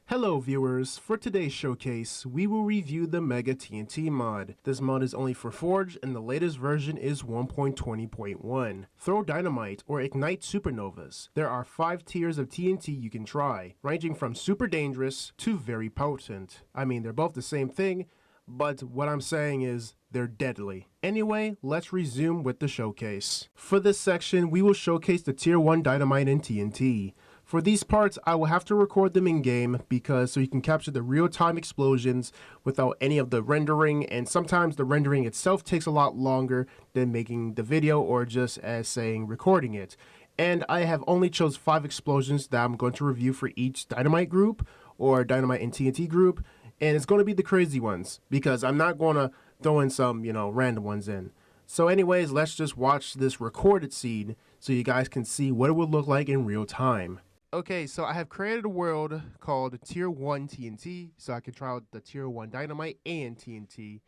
Hello viewers, for today's showcase, we will review the Mega TNT mod. This mod is only for Forge and the latest version is 1.20.1. Throw dynamite or ignite supernovas. There are 5 tiers of TNT you can try, ranging from super dangerous to very potent. I mean, they're both the same thing, but what I'm saying is they're deadly. Anyway, let's resume with the showcase. For this section, we will showcase the tier 1 dynamite and TNT. For these parts, I will have to record them in game because so you can capture the real-time explosions without any of the rendering, and sometimes the rendering itself takes a lot longer than making the video or just as saying recording it. And I have only chose 5 explosions that I'm going to review for each dynamite group or dynamite and TNT group, and it's going to be the crazy ones because I'm not going to throw in some, random ones in. So anyways, let's just watch this recorded scene so you guys can see what it would look like in real time. Okay, so I have created a world called Tier 1 TNT, so I can try out the Tier 1 Dynamite and TNT.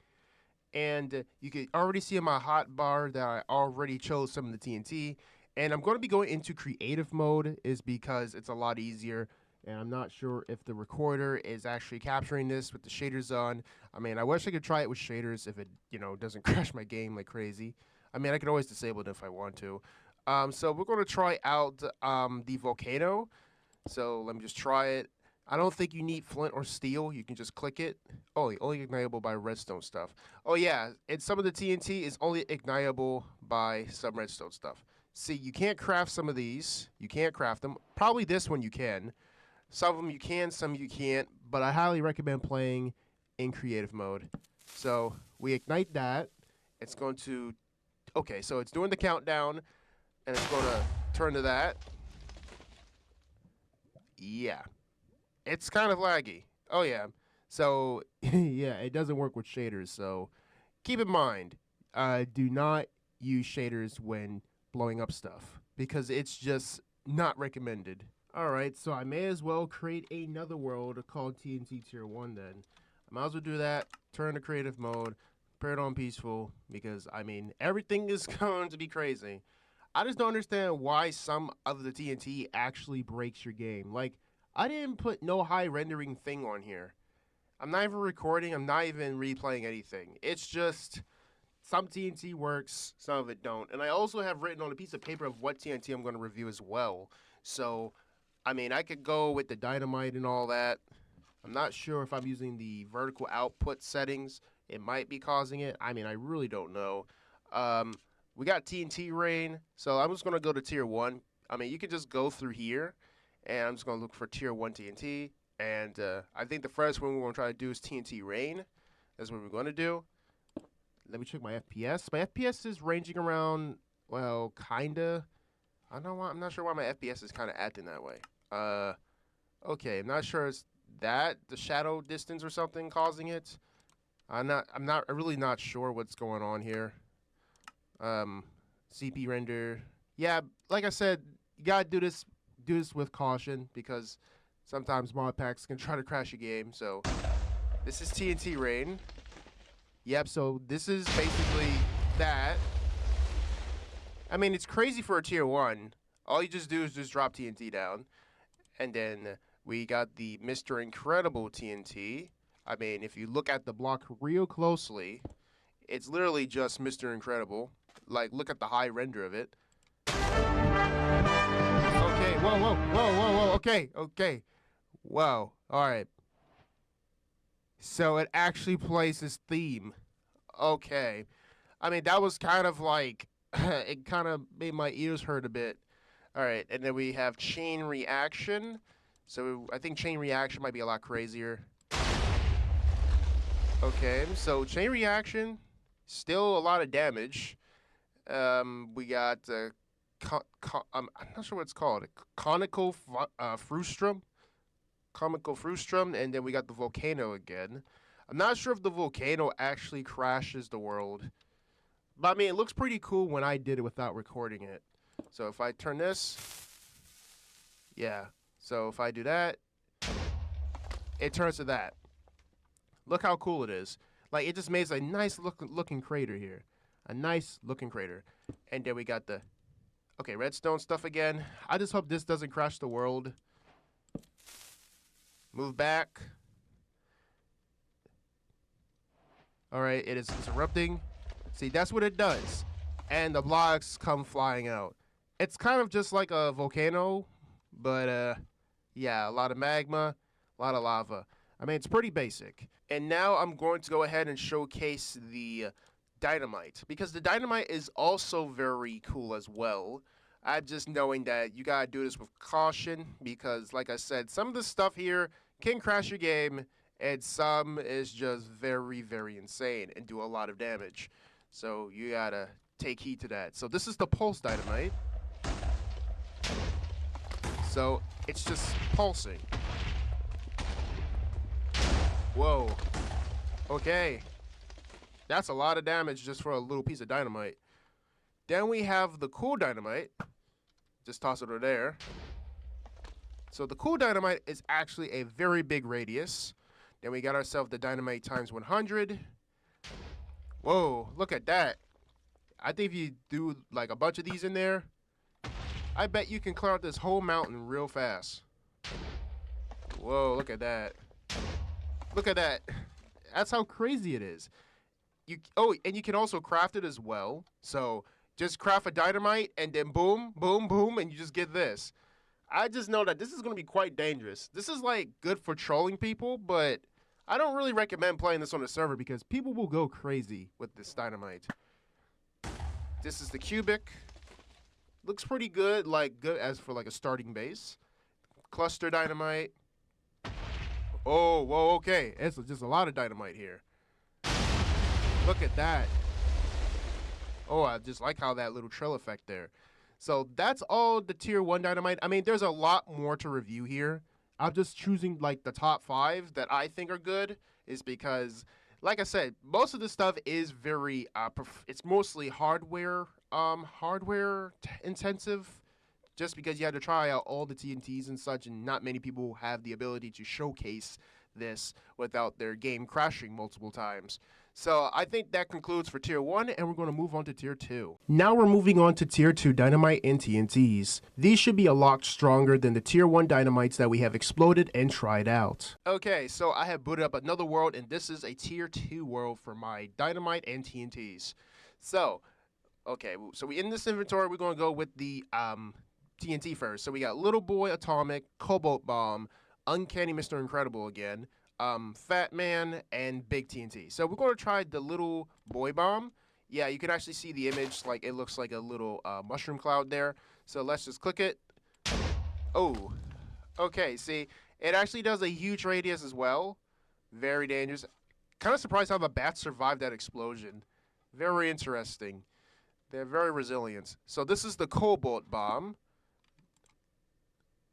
And you can already see in my hotbar that I already chose some of the TNT. And I'm going to be going into creative mode is because it's a lot easier. And I'm not sure if the recorder is actually capturing this with the shaders on. I mean, I wish I could try it with shaders if it, doesn't crash my game like crazy. I mean, I could always disable it if I want to. So we're going to try out the volcano. So let me just try it. I don't think you need flint or steel. You can just click it. Oh, only ignitable by redstone stuff. Oh yeah, and some of the TNT is only ignitable by some redstone stuff. See, you can't craft some of these. You can't craft them. Probably this one you can. Some of them you can, some you can't. But I highly recommend playing in creative mode. So we ignite that. It's going to... Okay, so it's doing the countdown. And it's going to turn to that. Yeah. It's kind of laggy. Oh, yeah. So, yeah, it doesn't work with shaders. So, keep in mind, do not use shaders when blowing up stuff. Because it's just not recommended. Alright, so I may as well create another world called TNT Tier 1 then. I might as well do that. Turn to creative mode. Put it on peaceful. Because, I mean, everything is going to be crazy. I just don't understand why some of the TNT actually breaks your game. Like, I didn't put no high rendering thing on here. I'm not even recording. I'm not even replaying anything. It's just some TNT works, some of it don't. And I also have written on a piece of paper of what TNT I'm going to review as well. So, I mean, I could go with the dynamite and all that. I'm not sure if I'm using the vertical output settings. It might be causing it. I mean, I really don't know. We got TNT rain, so I'm just going to go to tier 1. I mean, you can just go through here, and I'm just going to look for tier 1 TNT. And I think the first one we're going to try to do is TNT rain. That's what we're going to do. Let me check my FPS. My FPS is ranging around, well, kind of. I don't know why. I'm not sure why my FPS is kind of acting that way. Okay, I'm not sure it's that, the shadow distance or something causing it. I'm really not sure what's going on here. CP render. Yeah, like I said, you gotta do this with caution because sometimes mod packs can try to crash your game. So this is TNT rain. Yep, so this is basically that. I mean, it's crazy for a tier 1. All you just do is just drop TNT down. And then we got the Mr. Incredible TNT. I mean, if you look at the block real closely, it's literally just Mr. Incredible. Like, look at the high render of it. Okay, whoa. Okay. Whoa, alright. So it actually plays this theme. Okay. I mean, that was kind of like, it kind of made my ears hurt a bit. Alright, and then we have chain reaction. So I think chain reaction might be a lot crazier. Okay, so chain reaction, still a lot of damage. We got I'm not sure what it's called. Conical frustrum. Comical frustrum, and then we got the volcano again. I'm not sure if the volcano actually crashes the world. But I mean, it looks pretty cool when I did it without recording it. So if I turn this, yeah. So if I do that, it turns to that. Look how cool it is. Like, it just makes a nice looking crater here. A nice looking crater. And then we got the, okay, redstone stuff again. I just hope this doesn't crash the world. Move back. All right, it's erupting. See, that's what it does. And the blocks come flying out. It's kind of just like a volcano, but yeah, a lot of magma, a lot of lava. I mean, it's pretty basic. And now I'm going to go ahead and showcase the dynamite, because the dynamite is also very cool as well. I'm just knowing that you gotta do this with caution, because like I said, some of the stuff here can crash your game, and some is just very, very insane and do a lot of damage. So you gotta take heed to that. So this is the pulse dynamite. So it's just pulsing. Whoa. Okay. That's a lot of damage just for a little piece of dynamite. Then we have the cool dynamite. Just toss it over there. So the cool dynamite is actually a very big radius. Then we got ourselves the dynamite times 100. Whoa, look at that. I think if you do like a bunch of these in there, I bet you can clear out this whole mountain real fast. Whoa, look at that. Look at that. That's how crazy it is. And you can also craft it as well. So just craft a dynamite and then boom, boom, boom, and you just get this. I just know that this is going to be quite dangerous. This is like good for trolling people, but I don't really recommend playing this on the server because people will go crazy with this dynamite. This is the cubic. Looks pretty good, like good as for like a starting base. Cluster dynamite. Oh, whoa, okay. It's just a lot of dynamite here. Look at that. Oh, I just like how that little trail effect there. So that's all the tier 1 dynamite. I mean, there's a lot more to review here. I'm just choosing like the top 5 that I think are good, is because, like I said, most of this stuff is very, it's mostly hardware intensive, just because you had to try out all the TNTs and such, and not many people have the ability to showcase this without their game crashing multiple times. So I think that concludes for tier 1, and we're going to move on to tier 2. Now we're moving on to tier 2 dynamite and TNTs. These should be a lot stronger than the tier 1 dynamites that we have exploded and tried out. Okay, so I have booted up another world, and this is a tier 2 world for my dynamite and TNTs. So, okay, so in this inventory, we're going to go with the TNT first. So we got Little Boy Atomic, Cobalt Bomb, Uncanny Mr. Incredible again, Fat Man, and Big TNT. So we're going to try the Little Boy Bomb. Yeah, you can actually see the image, like it looks like a little mushroom cloud there. So let's just click it. Oh, okay, see, it actually does a huge radius as well. Very dangerous. Kind of surprised how the bats survived that explosion. Very interesting. They're very resilient. So this is the Cobalt Bomb.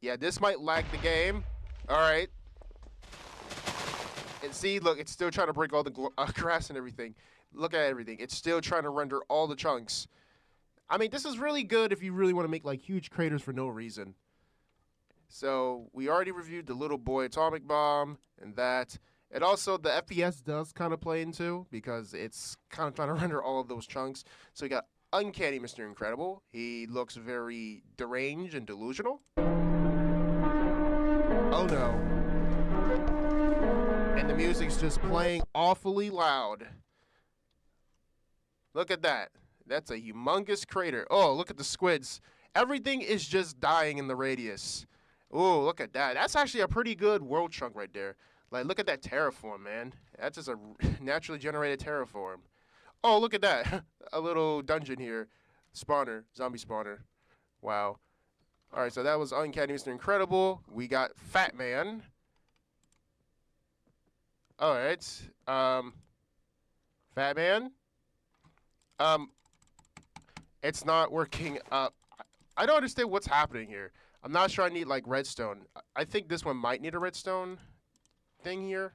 Yeah, this might lag the game. All right. And see, look, it's still trying to break all the grass and everything. Look at everything. It's still trying to render all the chunks. I mean, this is really good if you really want to make, like, huge craters for no reason. So we already reviewed the Little Boy Atomic Bomb and that. And also, the FPS does kind of play into, because it's kind of trying to render all of those chunks. So we got Uncanny Mr. Incredible. He looks very deranged and delusional. Oh no. And the music's just playing awfully loud. Look at that. That's a humongous crater. Oh, look at the squids. Everything is just dying in the radius. Oh, look at that. That's actually a pretty good world chunk right there. Like, look at that terraform, man. That's just a naturally generated terraform. Oh, look at that. A little dungeon here. Spawner. Zombie spawner. Wow. All right, so that was Uncanny Mr. Incredible. We got Fat Man. All right. Fat Man. It's not working. I don't understand what's happening here. I'm not sure I need, like, redstone. I think this one might need a redstone thing here.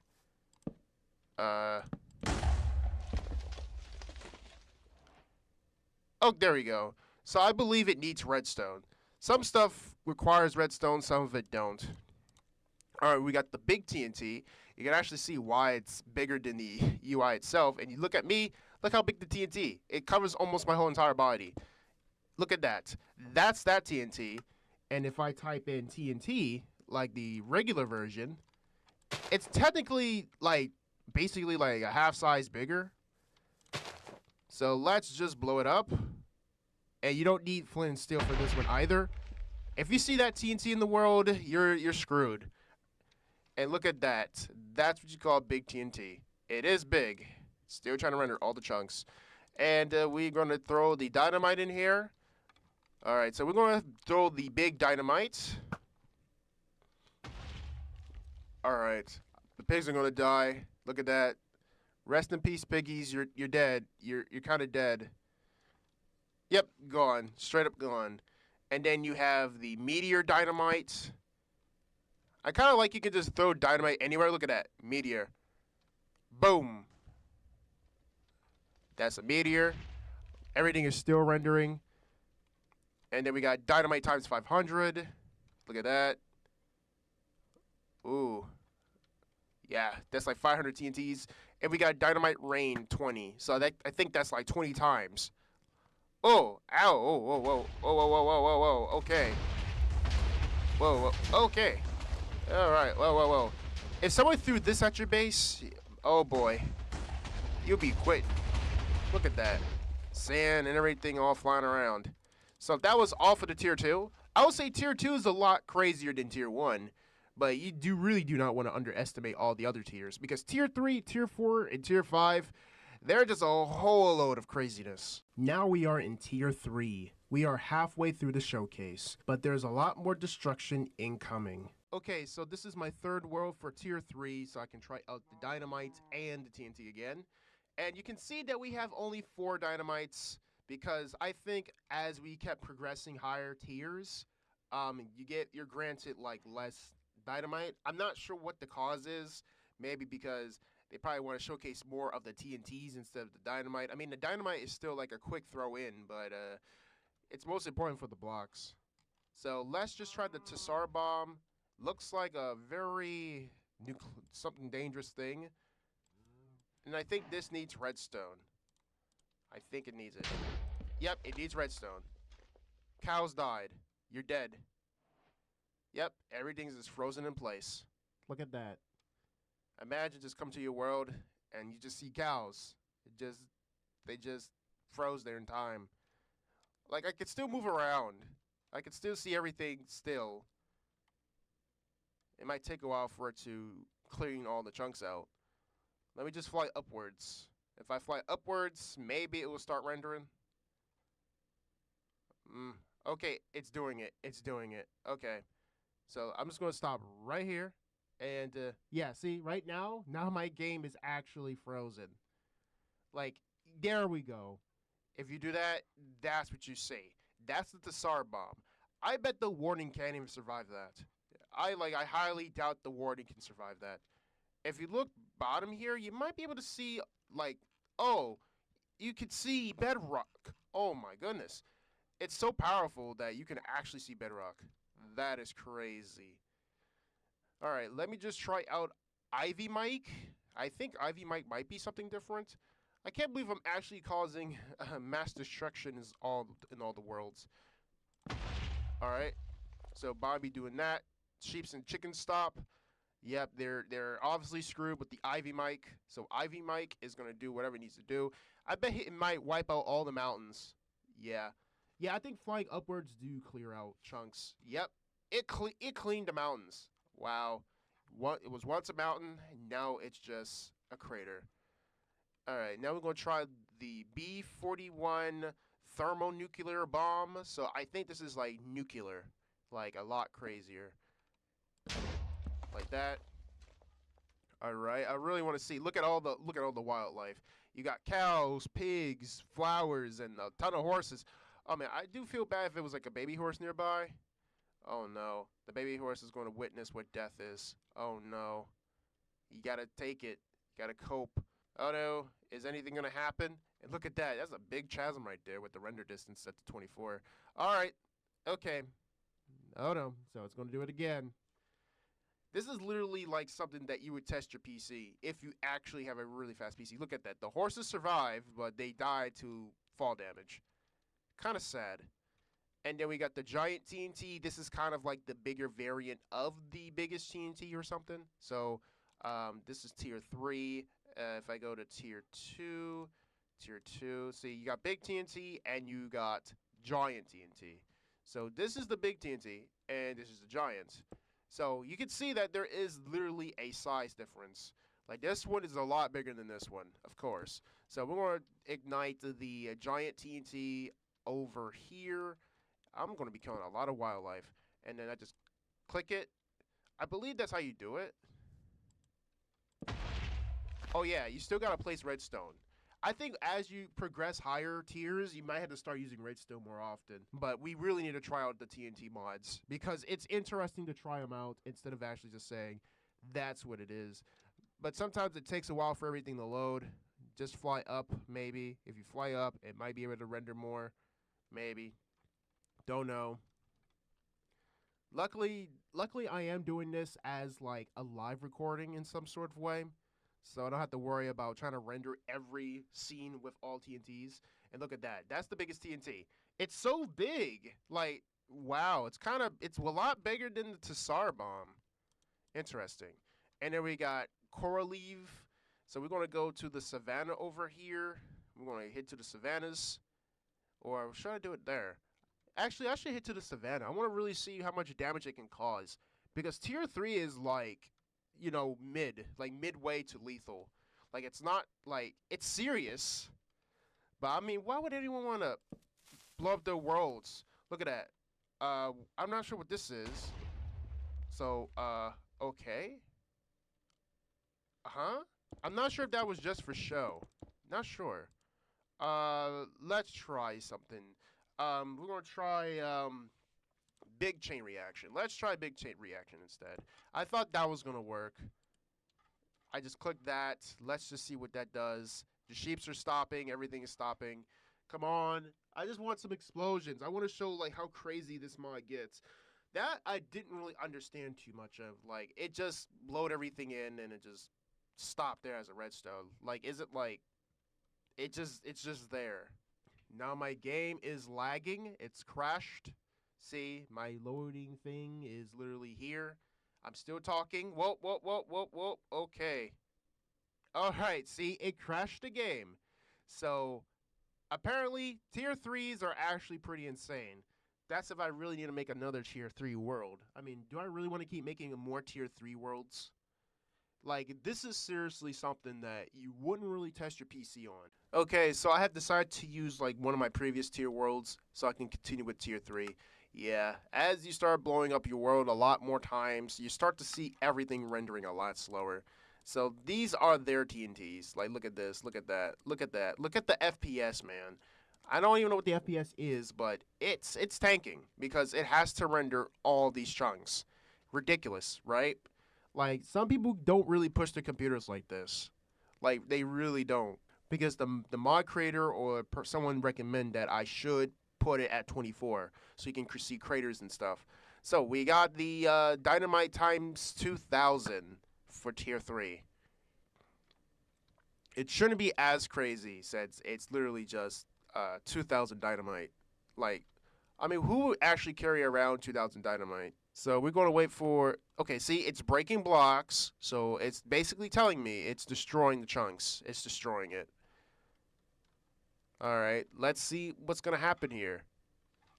Oh, there we go. So I believe it needs redstone. Some stuff requires redstone, some of it don't. All right, we got the big TNT. You can actually see why it's bigger than the UI itself. And you look at me, look how big the TNT. It covers almost my whole entire body. Look at that. That's that TNT. And if I type in TNT, like the regular version, It's technically like basically like a half size bigger. So let's just blow it up. And you don't need flint and steel for this one either. If you see that TNT in the world, you're screwed. And look at that. That's what you call big TNT. It is big. Still trying to render all the chunks. And we're going to throw the dynamite in here. All right, so we're going to throw the big dynamite. All right, the pigs are going to die. Look at that. Rest in peace, piggies. You're dead. You're kind of dead. Yep, gone. Straight up gone. And then you have the meteor dynamite. I kind of like you can just throw dynamite anywhere. Look at that. Meteor. Boom. That's a meteor. Everything is still rendering. And then we got dynamite times 500. Look at that. Ooh. Yeah, that's like 500 TNTs. And we got dynamite rain 20. So that I think that's like 20 times. Oh, ow, oh, whoa, whoa, whoa, whoa, whoa, whoa, whoa, whoa, okay. Whoa, whoa, okay. All right, whoa, whoa, whoa. If someone threw this at your base, oh boy, you'll be quitting. Look at that. Sand and everything all flying around. So if that was all for the tier 2, I would say tier 2 is a lot crazier than tier 1. But you really do not want to underestimate all the other tiers. Because tier 3, tier 4, and tier 5, they're just a whole load of craziness. Now we are in tier 3. We are halfway through the showcase, but there's a lot more destruction incoming. Okay, so this is my third world for tier 3, so I can try out the dynamites and the TNT again. And you can see that we have only 4 dynamites, because I think as we kept progressing higher tiers, you're granted like less dynamite. I'm not sure what the cause is. Maybe because they probably want to showcase more of the TNTs instead of the dynamite. I mean, the dynamite is still like a quick throw in, but it's most important for the blocks. So let's just try the Tsar bomb. Looks like a very something dangerous thing. And I think this needs redstone. I think it needs it. Yep, it needs redstone. Cows died. You're dead. Yep, everything's just frozen in place. Look at that. Imagine just come to your world and you just see cows. They just froze there in time. Like I could still move around. I could still see everything still. It might take a while for it to clean all the chunks out. Let me just fly upwards. If I fly upwards, maybe it will start rendering. Okay, it's doing it. It's doing it. Okay. So I'm just going to stop right here. And yeah, see, right now my game is actually frozen. Like, there we go. If you do that, that's what you see. That's the Tsar bomb. I bet the warning can't even survive that. I highly doubt the warning can survive that. If you look bottom here, you might be able to see, like, oh, you could see bedrock. Oh my goodness. It's so powerful that you can actually see bedrock. That is crazy. All right, let me just try out Ivy Mike. I think Ivy Mike might be something different. I can't believe I'm actually causing mass destruction in all the worlds. All right, so Bobby doing that. Sheeps and chickens stop. Yep, they're obviously screwed with the Ivy Mike. So Ivy Mike is gonna do whatever it needs to do. I bet it might wipe out all the mountains. Yeah, yeah. I think flying upwards do clear out chunks. Yep, it cleaned the mountains. Wow, it was once a mountain, and now it's just a crater. All right, now we're gonna try the B-41 thermonuclear bomb. So I think this is like nuclear, like a lot crazier. Like that. All right, I really want to see. Look at all the wildlife. You got cows, pigs, flowers, and a ton of horses. Oh man, I do feel bad if it was like a baby horse nearby. Oh no, the baby horse is going to witness what death is. Oh no, you gotta take it. You gotta cope. Oh no, is anything gonna happen? And look at that. That's a big chasm right there with the render distance set to 24. All right, okay. Oh no, so it's gonna do it again. This is literally like something that you would test your PC if you actually have a really fast PC. Look at that. The horses survived, but they died to fall damage. Kind of sad. And then we got the giant TNT. This is kind of like the bigger variant of the biggest TNT or something. So This is tier 3. If I go to tier 2, see, you got big TNT and you got giant TNT. So this is the big TNT and this is the giant. So you can see that there is literally a size difference. Like this one is a lot bigger than this one, of course. So we're going to ignite the giant TNT over here. I'm going to be killing a lot of wildlife. And then I just click it. I believe that's how you do it. Oh yeah, you still got to place redstone. I think as you progress higher tiers, you might have to start using redstone more often. But we really need to try out the TNT mods because it's interesting to try them out instead of actually just saying that's what it is. But sometimes it takes a while for everything to load. Just fly up, maybe. If you fly up, it might be able to render more. Maybe. Don't know. Luckily, I am doing this as like a live recording in some sort of way. So I don't have to worry about trying to render every scene with all TNTs. And look at that. That's the biggest TNT. It's so big. Like, wow. It's a lot bigger than the Tsar bomb. Interesting. And then we got coral leaf. So we're going to go to the savannah over here. We're going to hit to the savannas. Or should I do it there? Actually, I should hit to the savannah. I want to really see how much damage it can cause. Because tier 3 is like, you know, midway to lethal. Like, it's not, like, it's serious. But, I mean, why would anyone want to blow up their worlds? Look at that. I'm not sure what this is. So, okay. Uh-huh. I'm not sure if that was just for show. Not sure. Let's try something. We're gonna try big chain reaction. Let's try big chain reaction instead. I thought that was gonna work. I just clicked that. Let's just see what that does. The sheeps are stopping. Everything is stopping. Come on. I just want some explosions. I want to show like how crazy this mod gets. That I didn't really understand too much of. Like it just blowed everything in and it just stopped there as a redstone. Like is it like it's just there. Now my game is lagging. It's crashed. See, my loading thing is literally here. I'm still talking. Whoa, whoa, whoa, whoa, whoa. Okay. All right. See, it crashed the game. So apparently, tier 3s are actually pretty insane. That's if I really need to make another tier 3 world. I mean, do I really want to keep making more tier 3 worlds? Like, this is seriously something that you wouldn't really test your PC on. Okay, so I have decided to use, like, one of my previous tier worlds so I can continue with tier 3. Yeah, as you start blowing up your world a lot more times, you start to see everything rendering a lot slower. So these are their TNTs. Like, look at this, look at that, look at that. Look at the FPS, man. I don't even know what the FPS is, but it's tanking because it has to render all these chunks. Ridiculous, right? Like, some people don't really push their computers like this. Like, they really don't. Because the mod creator or someone recommend that I should put it at 24 so you can see craters and stuff. So, we got the dynamite times 2,000 for tier 3. It shouldn't be as crazy since it's literally just 2,000 dynamite. Like, I mean, who would actually carry around 2,000 dynamite? So we're going to wait for... Okay, see, it's breaking blocks. So it's basically telling me it's destroying the chunks. It's destroying it. Alright, let's see what's going to happen here.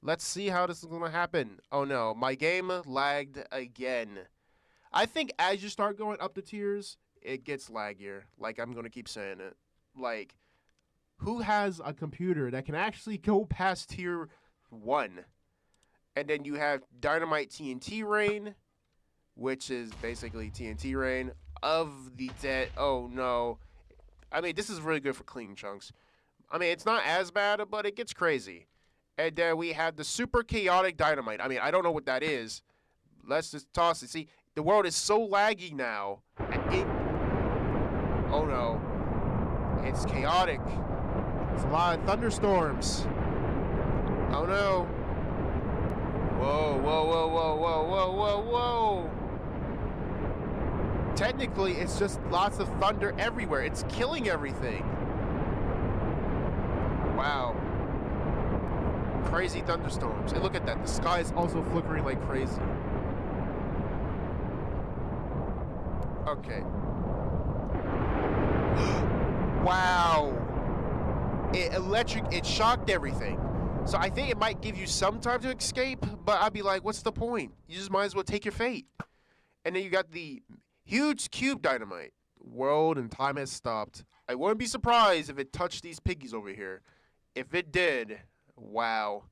Let's see how this is going to happen. Oh no, my game lagged again. I think as you start going up the tiers, it gets laggier. Like, I'm going to keep saying it. Like, who has a computer that can actually go past tier 1? And then you have Dynamite TNT Rain, which is basically TNT Rain of the dead. Oh, no. I mean, this is really good for cleaning chunks. I mean, it's not as bad, but it gets crazy. And then we have the Super Chaotic Dynamite. I mean, I don't know what that is. Let's just toss it. See, the world is so laggy now. Oh, no. It's chaotic. It's a lot of thunderstorms. Oh, no. Whoa, whoa, whoa, whoa, whoa, whoa, whoa, whoa. Technically, it's just lots of thunder everywhere. It's killing everything. Wow. Crazy thunderstorms. Hey, look at that. The sky is also flickering like crazy. Okay. Wow. It shocked everything. So I think it might give you some time to escape, but I'd be like, what's the point? You just might as well take your fate. And then you got the huge cube dynamite. World and time has stopped. I wouldn't be surprised if it touched these piggies over here. If it did, wow.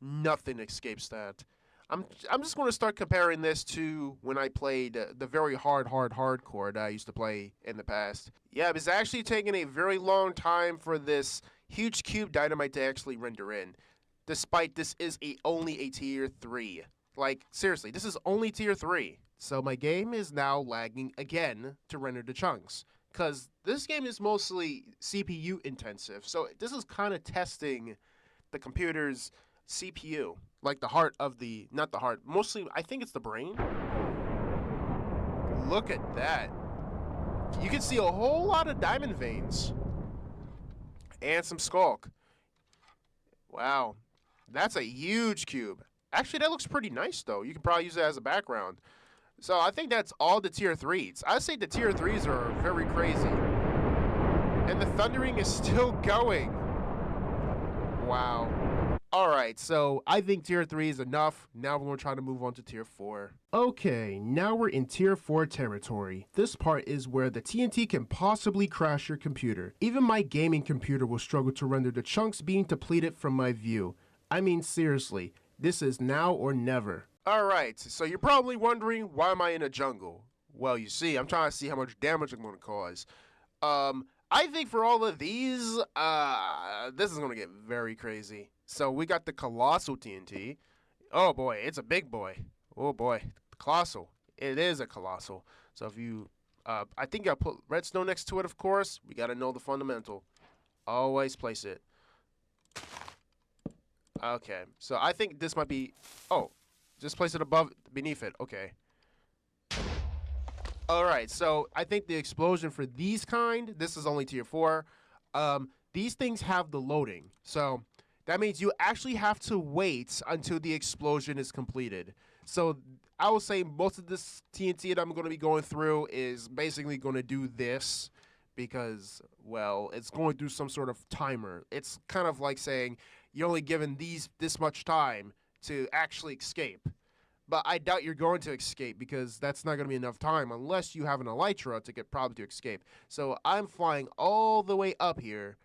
Nothing escapes that. I'm just going to start comparing this to when I played the very hardcore that I used to play in the past. Yeah, it was actually taking a very long time for this huge cube dynamite to actually render in. Despite this is only a tier 3. Like, seriously, this is only tier 3. So my game is now lagging again to render the chunks. Because this game is mostly CPU intensive. So this is kind of testing the computer's CPU. Like the heart of the, not the heart, mostly I think it's the brain. Look at that. You can see a whole lot of diamond veins. And some skulk. Wow. That's a huge cube. Actually, that looks pretty nice, though. You can probably use it as a background. So I think that's all the tier 3s. I say the tier 3s are very crazy. And the thundering is still going. Wow. Alright, so I think tier 3 is enough. Now we're going to try to move on to tier 4. Okay, now we're in tier 4 territory. This part is where the TNT can possibly crash your computer. Even my gaming computer will struggle to render the chunks being depleted from my view. I mean, seriously, this is now or never. Alright, so you're probably wondering, why am I in a jungle? Well, you see, I'm trying to see how much damage I'm going to cause. I think for all of these, this is going to get very crazy. So we got the Colossal TNT. Oh boy, it's a big boy. Oh boy, Colossal. It is a Colossal. So if you, I think I'll put redstone next to it, of course. We got to know the fundamental. Always place it. Okay, so I think this might be, oh, just place it beneath it. Okay. Alright, so I think the explosion for these kind, this is only tier 4. These things have the loading. So that means you actually have to wait until the explosion is completed. So I would say most of this TNT that I'm going to be going through is basically going to do this because, well, it's going through some sort of timer. It's kind of like saying you're only given this much time to actually escape. But I doubt you're going to escape because that's not going to be enough time unless you have an elytra to get probably to escape. So I'm flying all the way up here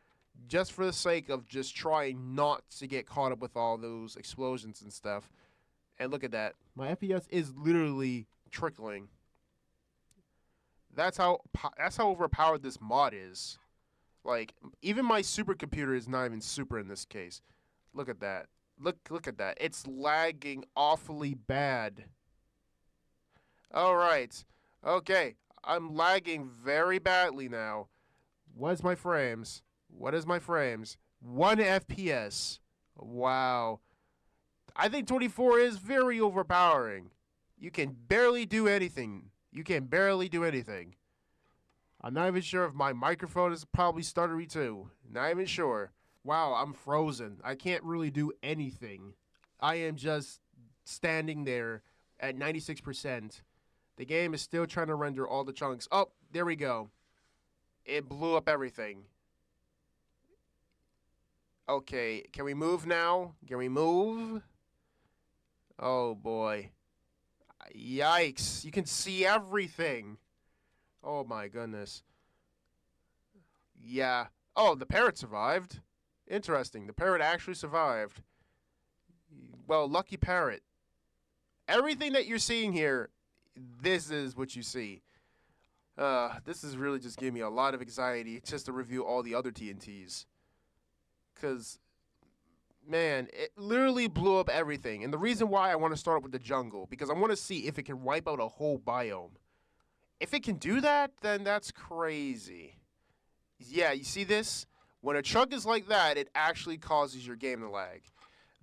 just for the sake of just trying not to get caught up with all those explosions and stuff. And look at that. My FPS is literally trickling. That's how overpowered this mod is. Like, even my supercomputer is not even super in this case. Look at that. Look at that. It's lagging awfully bad. Alright. Okay. I'm lagging very badly now. What is my frames? What is my frames? 1 FPS. Wow. I think 24 is very overpowering. You can barely do anything. You can barely do anything. I'm not even sure if my microphone is probably stuttery too. Not even sure. Wow, I'm frozen. I can't really do anything. I am just standing there at 96%. The game is still trying to render all the chunks. Oh, there we go. It blew up everything. Okay, can we move now? Can we move? Oh boy. Yikes, you can see everything. Oh my goodness. Yeah. Oh, the parrot survived. Interesting. The parrot actually survived. Well, lucky parrot. Everything that you're seeing here, this is what you see. This is really just giving me a lot of anxiety just to review all the other TNTs. Because, man, it literally blew up everything. And the reason why I want to start with the jungle, because I want to see if it can wipe out a whole biome. If it can do that, then that's crazy. Yeah, you see this? When a chunk is like that, it actually causes your game to lag.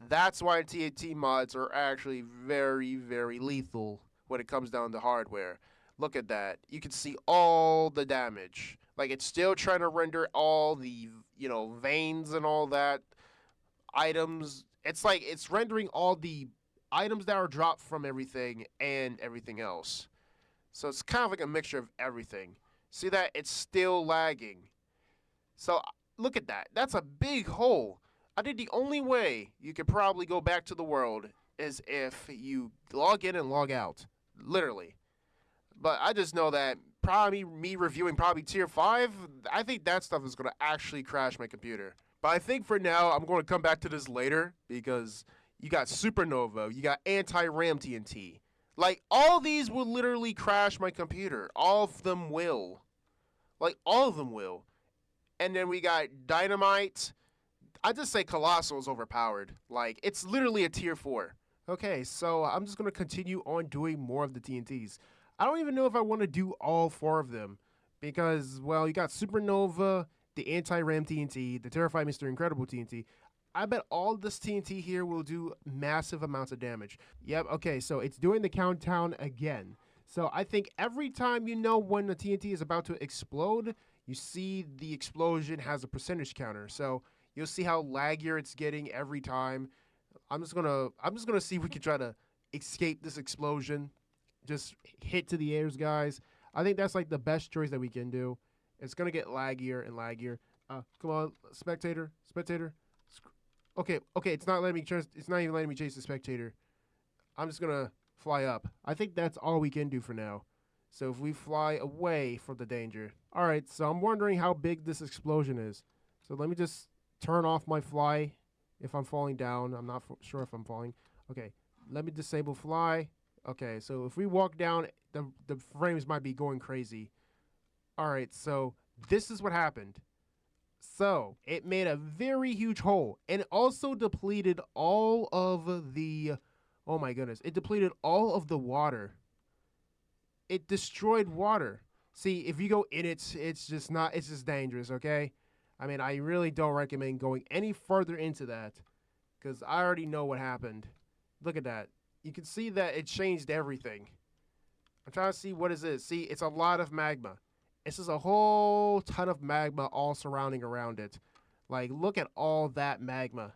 That's why TNT mods are actually very, very lethal when it comes down to hardware. Look at that. You can see all the damage. Like, it's still trying to render all the, veins and all that. Items. It's like it's rendering all the items that are dropped from everything and everything else. So it's kind of like a mixture of everything. See that? It's still lagging. So look at that. That's a big hole. I think the only way you could probably go back to the world is if you log in and log out. Literally. But I just know that probably me reviewing probably tier 5, I think that stuff is going to actually crash my computer. But I think for now, I'm going to come back to this later because you got Supernova, you got Anti-RAM TNT. Like, all these will literally crash my computer. All of them will. Like, all of them will. And then we got Dynamite. I just say Colossal is overpowered. Like, it's literally a tier 4. Okay, so I'm just going to continue on doing more of the TNTs. I don't even know if I want to do all 4 of them because, well, you got Supernova, the Anti-RAM TNT, the Terrified Mr. Incredible TNT. I bet all this TNT here will do massive amounts of damage. Yep, okay, so it's doing the countdown again. So I think every time you know when the TNT is about to explode, you see the explosion has a percentage counter. So you'll see how laggier it's getting every time. I'm just gonna see if we can try to escape this explosion. Just hit to the airs, guys. I think that's like the best choice that we can do. It's gonna get laggier and laggier. Come on, spectator. Okay, it's not letting me chase. It's not even letting me chase the spectator. I'm just gonna fly up. I think that's all we can do for now. So if we fly away from the danger. All right, so I'm wondering how big this explosion is. So let me just turn off my fly if I'm falling down. I'm not sure if I'm falling. Okay, let me disable fly. Okay, so if we walk down, the frames might be going crazy. All right, so this is what happened. So it made a very huge hole and it also depleted all of the, oh my goodness, it depleted all of the water. It destroyed water. See, if you go in it, it's just dangerous, okay? I mean, I really don't recommend going any further into that because I already know what happened. Look at that. You can see that it changed everything. I'm trying to see what is this. See, it's a lot of magma. It's just a whole ton of magma all surrounding around it. Like, look at all that magma.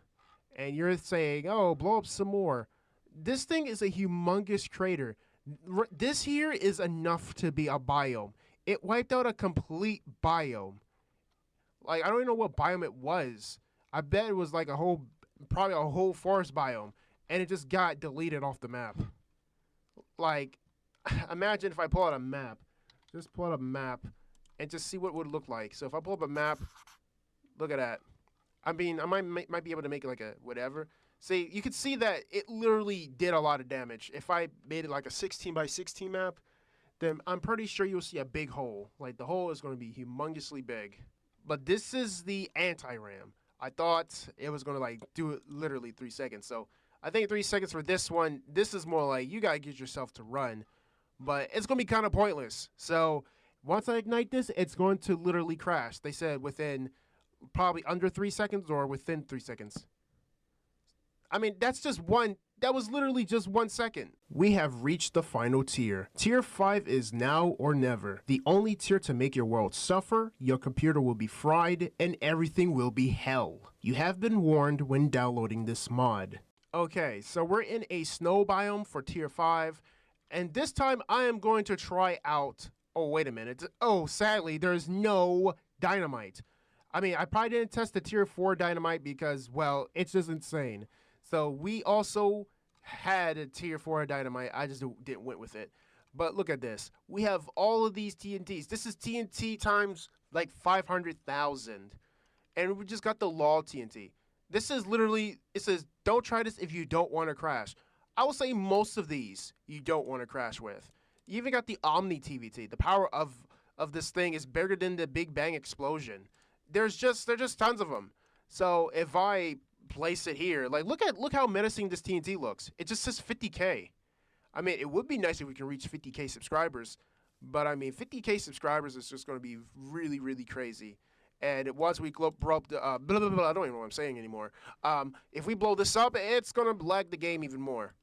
And you're saying, oh, blow up some more. This thing is a humongous crater. This here is enough to be a biome. It wiped out a complete biome. Like, I don't even know what biome it was. I bet it was like probably a whole forest biome. And it just got deleted off the map. Like, imagine if I pull out a map. Just pull out a map and just see what it would look like. So if I pull up a map, look at that. I mean, I might be able to make it like a whatever. See, you can see that it literally did a lot of damage. If I made it like a 16 by 16 map, then I'm pretty sure you'll see a big hole. Like, the hole is going to be humongously big. But this is the anti-RAM. I thought it was going to, like, do it literally 3 seconds. So I think 3 seconds for this one. This is more like you got to get yourself to run. But it's going to be kind of pointless. So once I ignite this, it's going to literally crash. They said within probably under 3 seconds or within 3 seconds. I mean, that's just one. That was literally just 1 second. We have reached the final tier. Tier 5 is now or never. The only tier to make your world suffer, your computer will be fried, and everything will be hell. You have been warned when downloading this mod. Okay, so we're in a snow biome for tier 5. And this time I am going to try out, oh, wait a minute. Oh, sadly, there's no dynamite. I mean, I probably didn't test the tier 4 dynamite because, well, it's just insane. So we also had a tier 4 dynamite. I just didn't went with it. But look at this. We have all of these TNTs. This is TNT times like 500,000. And we just got the law TNT. This is literally, it says, don't try this if you don't want to crash. I will say most of these you don't want to crash with. You even got the Omni TVT. The power of this thing is bigger than the Big Bang explosion. There's just tons of them. So if I place it here, like look how menacing this TNT looks. It just says 50K. I mean, it would be nice if we can reach 50K subscribers, but I mean 50K subscribers is just going to be really, really crazy. And once we blow up the I don't even know what I'm saying anymore. If we blow this up, it's gonna lag the game even more.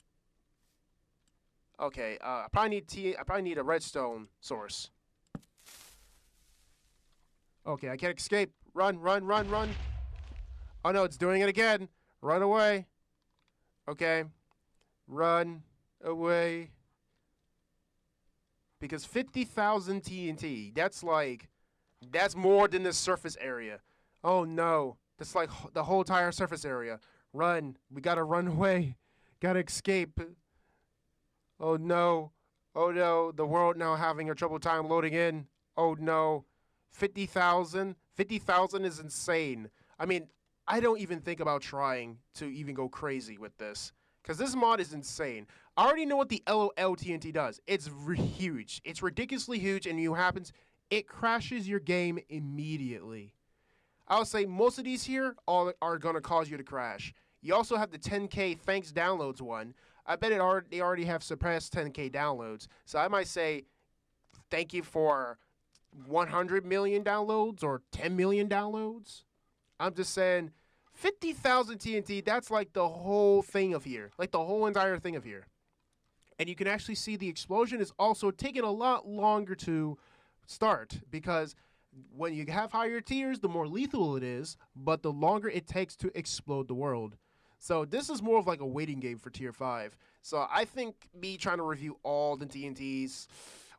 Okay, I probably need a redstone source. Okay, I can't escape. Run, run, run, run. Oh no, it's doing it again. Run away. Okay. Run away. Because 50,000 TNT, that's like That's more than the surface area. Oh no. That's like the whole entire surface area. Run. We gotta run away. Gotta escape. Oh no. Oh no. The world now having a trouble time loading in. Oh no. 50,000? 50,000 is insane. I mean, I don't even think about trying to even go crazy with this. Because this mod is insane. I already know what the LOL TNT does. It's huge. It's ridiculously huge, and it crashes your game immediately. I would say most of these here are going to cause you to crash. You also have the 10K thanks downloads one. I bet they already have surpassed 10K downloads. So I might say thank you for 100 million downloads or 10 million downloads. I'm just saying 50,000 TNT, that's like the whole thing of here. Like the whole entire thing of here. And you can actually see the explosion is also taking a lot longer to start because when you have higher tiers, the more lethal it is, but the longer it takes to explode the world. So this is more of like a waiting game for tier 5. So I think me trying to review all the TNTs,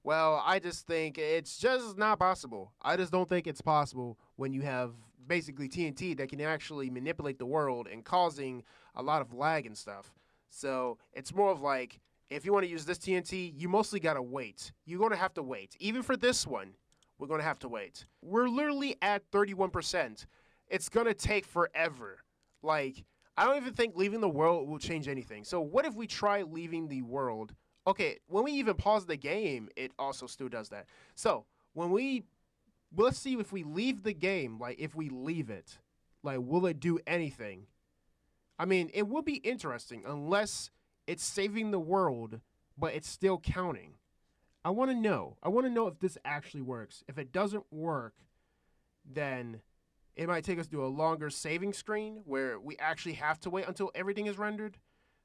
well, I just think it's just not possible. I just don't think it's possible when you have basically TNT that can actually manipulate the world and causing a lot of lag and stuff. So it's more of like, if you want to use this TNT, you mostly got to wait. You're going to have to wait. Even for this one, we're going to have to wait. We're literally at 31%. It's going to take forever. Like, I don't even think leaving the world will change anything. So what if we try leaving the world? Okay, when we even pause the game, it also still does that. So let's see if we leave the game, like if we leave it, like will it do anything? I mean, it will be interesting unless it's saving the world, but it's still counting. I want to know. I want to know if this actually works. If it doesn't work, then it might take us to a longer saving screen where we actually have to wait until everything is rendered.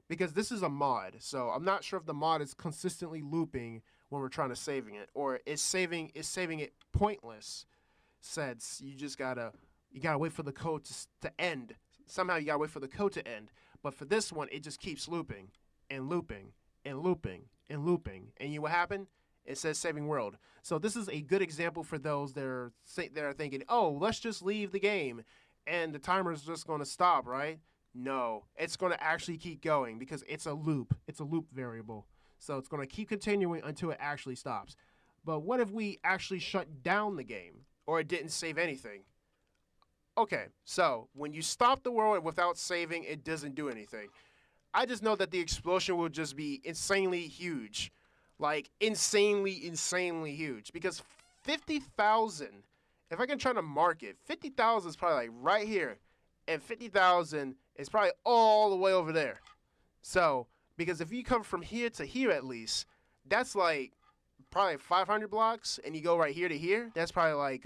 Because this is a mod, so I'm not sure if the mod is consistently looping when we're trying to saving it, or is saving it pointless. Since you gotta wait for the code to end. Somehow you gotta wait for the code to end. But for this one, it just keeps looping and looping and looping and looping. And you know what happened? It says saving world. So this is a good example for those that are thinking, oh, let's just leave the game and the timer is just gonna stop, right? No, it's going to actually keep going because it's a loop. It's a loop variable. So it's going to keep continuing until it actually stops. But what if we actually shut down the game or it didn't save anything? Okay, so when you stop the world without saving, it doesn't do anything. I just know that the explosion will just be insanely huge. Like insanely, insanely huge. Because 50,000, if I can try to mark it, 50,000 is probably like right here. And 50,000 is probably all the way over there. So, because if you come from here to here at least, that's like probably 500 blocks, and you go right here to here, that's probably like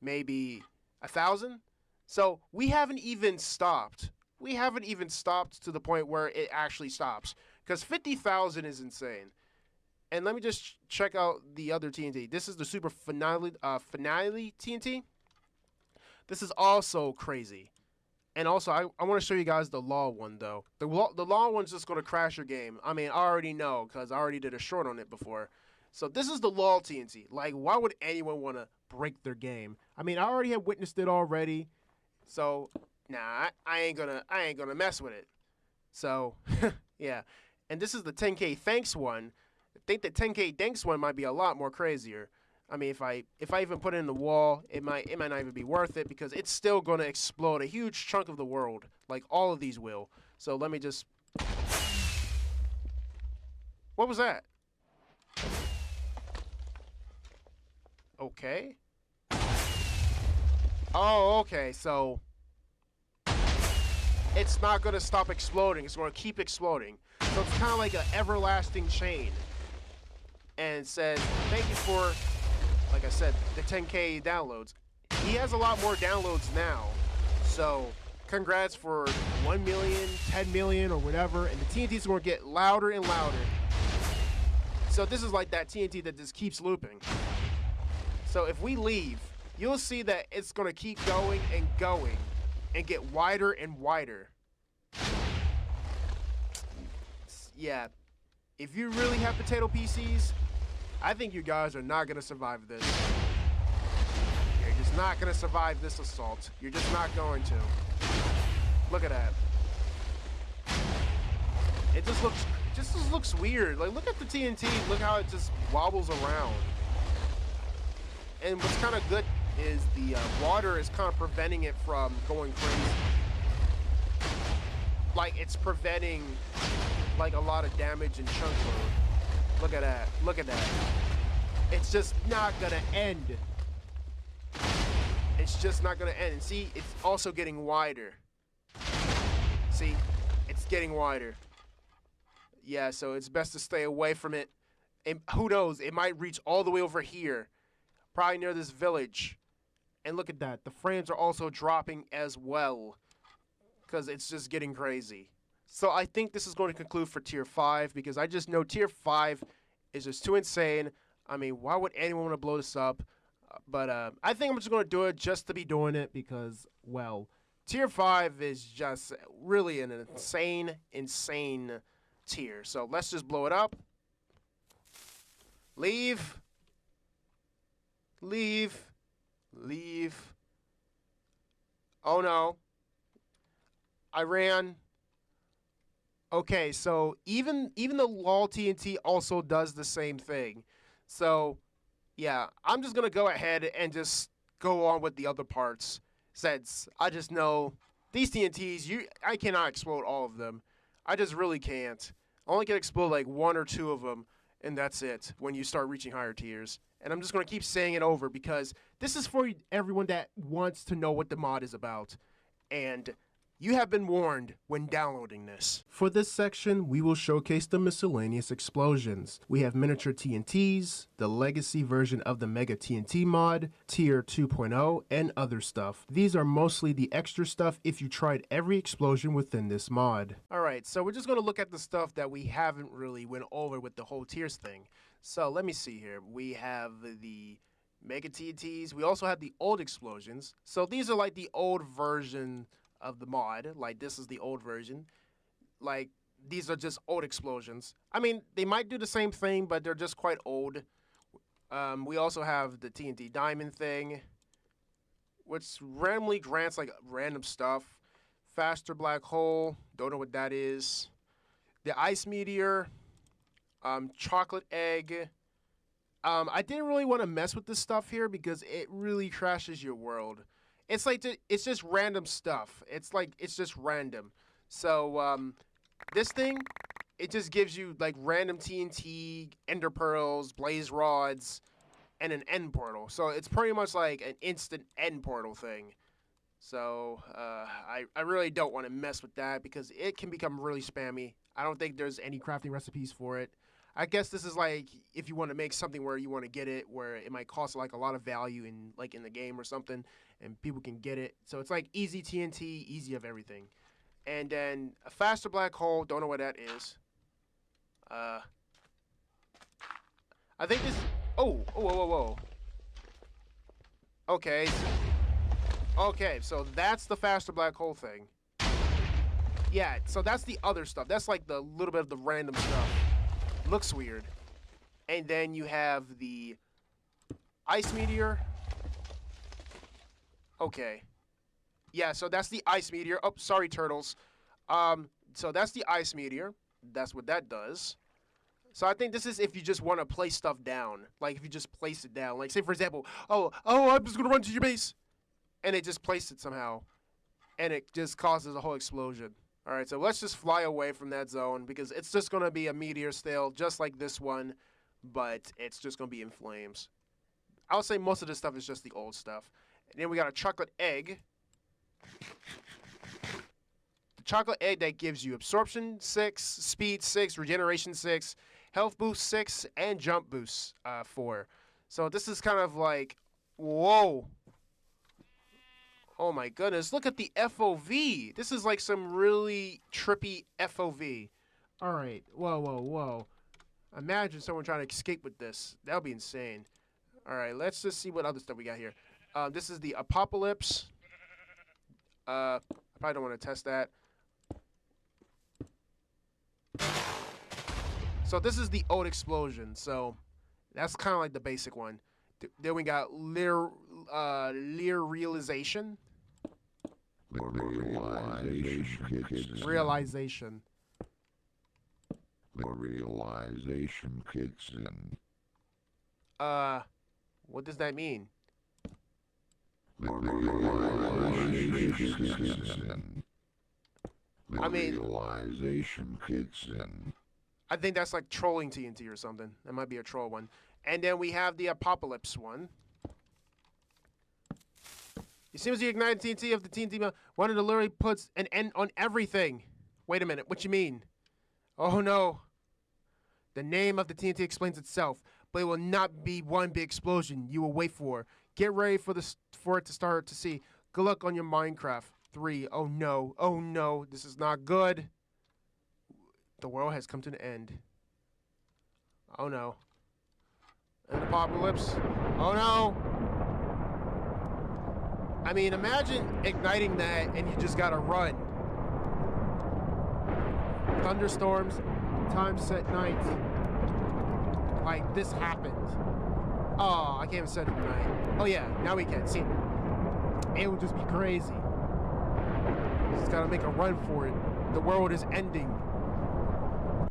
maybe 1,000. So we haven't even stopped. We haven't even stopped to the point where it actually stops. Because 50,000 is insane. And let me just check out the other TNT. This is the Super Finale TNT. This is also crazy. And also, I want to show you guys the law one, though. The law one's just going to crash your game. I mean, I already know, because I already did a short on it before. So this is the law TNT. Like, why would anyone want to break their game? I mean, I already have witnessed it already. So, nah, I ain't gonna mess with it. So, yeah. And this is the 10K thanks one. I think the 10K thanks one might be a lot more crazier. I mean, if I even put it in the wall, it might not even be worth it because it's still going to explode a huge chunk of the world, like all of these will. So let me just... What was that? Okay. Oh, okay, so... It's not going to stop exploding. It's going to keep exploding. So it's kind of like an everlasting chain. And it says, thank you for... Like I said, the 10K downloads. He has a lot more downloads now. So, congrats for 1 million, 10 million, or whatever. And the TNTs are going to get louder and louder. So this is like that TNT that just keeps looping. So if we leave, you'll see that it's going to keep going and get wider and wider. Yeah. If you really have potato PCs, I think you guys are not going to survive this. just not gonna survive this assault. You're just not going to. Look at that. It just looks weird. Like, look at the TNT. Look how it just wobbles around. And what's kind of good is the water is kind of preventing it from going crazy. Like, it's preventing like a lot of damage and chunk load. Look at that. Look at that. It's just not gonna end. It's just not gonna end. And see, it's also getting wider. See, it's getting wider. Yeah, so it's best to stay away from it. And who knows, it might reach all the way over here, probably near this village. And look at that, the frames are also dropping as well, because it's just getting crazy. So I think this is going to conclude for Tier 5, because I just know Tier 5 is just too insane. I mean, why would anyone want to blow this up? But I think I'm just going to do it just to be doing it, because, well, Tier 5 is just really an insane tier. So let's just blow it up. Leave. Leave. Leave. Oh no. I ran. Okay, so even the LOL TNT also does the same thing. So yeah, I'm just gonna go ahead and just go on with the other parts, since I just know these TNTs, I cannot explode all of them. I just really can't. I only can explode like 1 or 2 of them, and that's it when you start reaching higher tiers. And I'm just going to keep saying it over, because this is for everyone that wants to know what the mod is about. And you have been warned when downloading this. For this section, we will showcase the miscellaneous explosions. We have miniature TNTs, the legacy version of the Mega TNT mod, Tier 2.0, and other stuff. These are mostly the extra stuff if you tried every explosion within this mod. Alright, so we're just going to look at the stuff that we haven't really went over with the whole tiers thing. So let me see here. We have the Mega TNTs. We also have the old explosions. So these are like the old version of the mod. Like, this is the old version. Like, these are just old explosions. I mean, they might do the same thing, but they're just quite old. We also have the TNT diamond thing, which randomly grants like random stuff. Faster black hole, don't know what that is. The ice meteor, chocolate egg. I didn't really want to mess with this stuff here because it really crashes your world. It's like, it's just random stuff. It's just random. So, this thing, it just gives you like random TNT, ender pearls, blaze rods, and an end portal. So it's pretty much like an instant end portal thing. So, I really don't want to mess with that because it can become really spammy. I don't think there's any crafting recipes for it. I guess this is like if you want to make something where you want to get it, where it might cost like a lot of value in the game or something, and people can get it. So it's like easy TNT, easy of everything. And then a faster black hole, don't know what that is. I think this. Oh, whoa. Okay. Okay, so that's the faster black hole thing. Yeah, so that's the other stuff. That's like the little bit of the random stuff. Looks weird. And then you have the ice meteor. Okay. Yeah, so that's the ice meteor. Oh, sorry, turtles. So that's the ice meteor. That's what that does. So I think this is if you just want to place stuff down. Like, if you just place it down. Like, say, for example, oh, I'm just going to run to your base. And it just placed it somehow. And it just causes a whole explosion. All right, so let's just fly away from that zone because it's just going to be a meteor still, just like this one, but it's just going to be in flames. I would say most of this stuff is just the old stuff. And then we got a chocolate egg. The chocolate egg that gives you absorption 6, speed 6, regeneration 6, health boost 6, and jump boost 4. So this is kind of like, whoa. Oh my goodness, look at the FOV. This is like some really trippy FOV. All right, whoa. Imagine someone trying to escape with this. That would be insane. All right, let's just see what other stuff we got here. This is the apocalypse. I probably don't want to test that. So this is the old explosion. So that's kind of like the basic one. Then we got realization? The realization kicks in. Realization. The realization kicks in. What does that mean? The realization kicks in. The realization kicks in. I think that's like trolling TNT or something. That might be a troll one. And then we have the apocalypse one. As soon as you ignite TNT of the TNT, one of the literally puts an end on everything. Wait a minute, what you mean? Oh no. The name of the TNT explains itself, but it will not be one big explosion you will wait for. Get ready for it to start to see. Good luck on your Minecraft 3. Oh no, this is not good. The world has come to an end. Oh no. An apocalypse. Oh no. I mean, imagine igniting that and you just gotta run. Thunderstorms, time set nights. Like, this happened. Oh, I can't even set it tonight. Oh yeah, now we can. See, it would just be crazy. Just gotta make a run for it. The world is ending.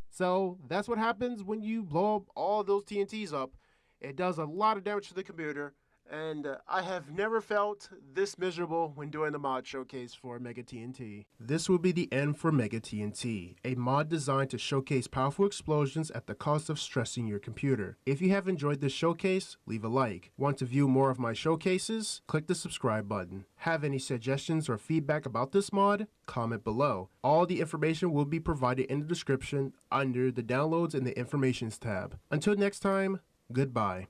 So, that's what happens when you blow up all those TNTs up. It does a lot of damage to the computer. And I have never felt this miserable when doing the mod showcase for Mega TNT. This will be the end for Mega TNT, a mod designed to showcase powerful explosions at the cost of stressing your computer. If you have enjoyed this showcase, leave a like. Want to view more of my showcases? Click the subscribe button. Have any suggestions or feedback about this mod? Comment below. All the information will be provided in the description under the downloads and the informations tab. Until next time, goodbye.